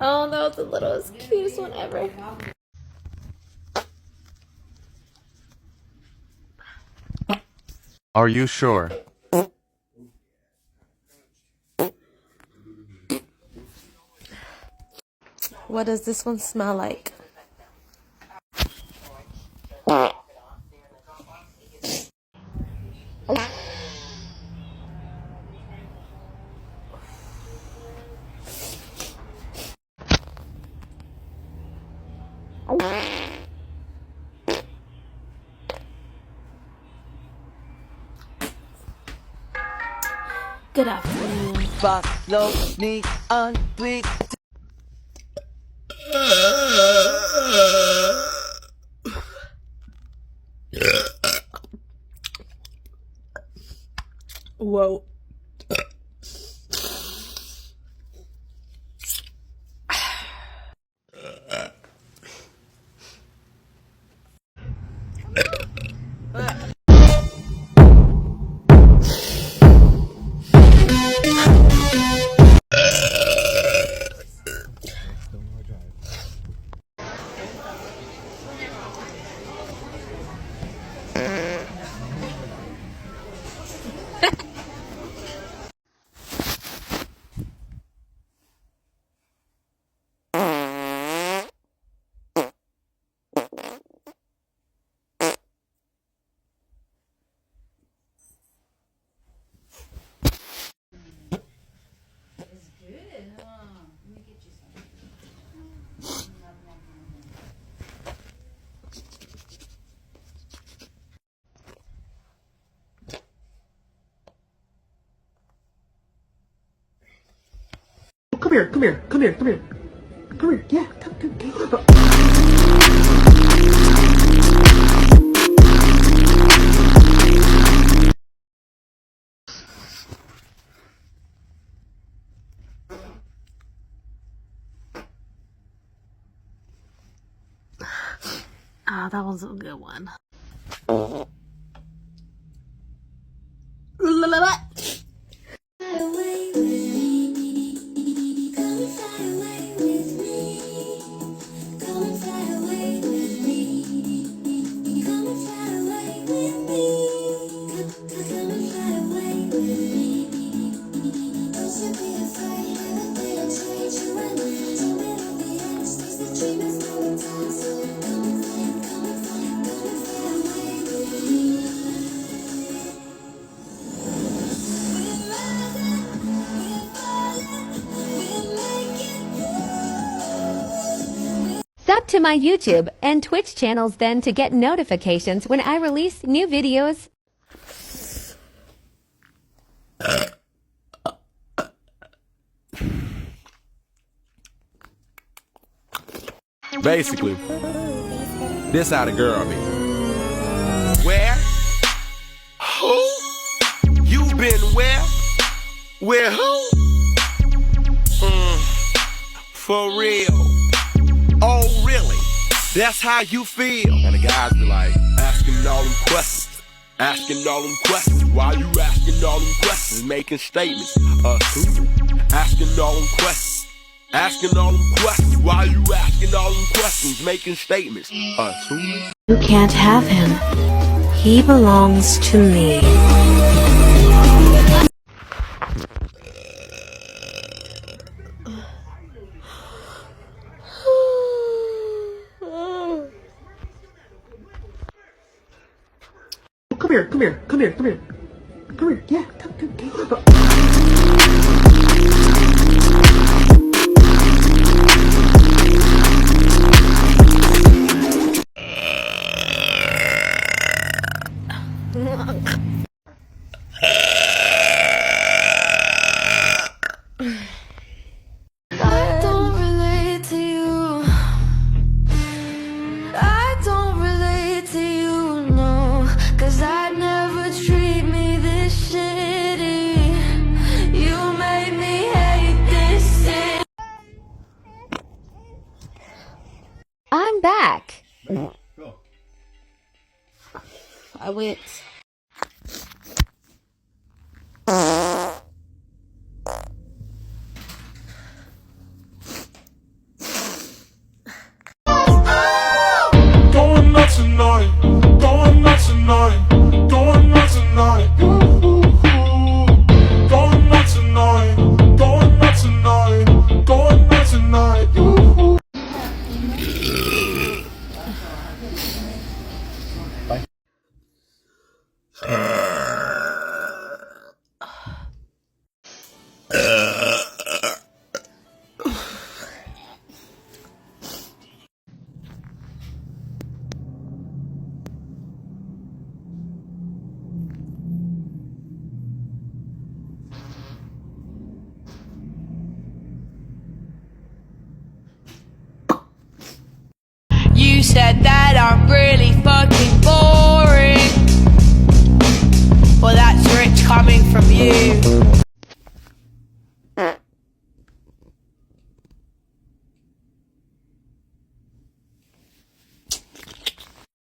Oh, that was the littlest, cutest one ever. Are you sure? What does this one smell like? Good afternoon. Follow me on Twitter. Whoa. Come here, come here, come here, come here. Come here, yeah, come. Ah, that was a good one. Sub to my YouTube and Twitch channels then to get notifications when I release new videos. Basically, this how the girl be. Where? Who? You been where? Where who? For real. Oh, really? That's how you feel? And the guys be like, Asking all them questions. Asking all them questions. Why you asking all them questions? Making statements. Who? Asking all them questions. Asking all them questions. Why you asking all them questions? Making statements. Who? You can't have him. He belongs to me. Come here, come here, come here, come here. Come here, yeah, come. I don't relate to you. I don't relate to you, no. 'Cause I'd never treat me this shitty. You made me hate this city. I'm back. I went. I'm really fucking boring. Well, that's rich coming from you.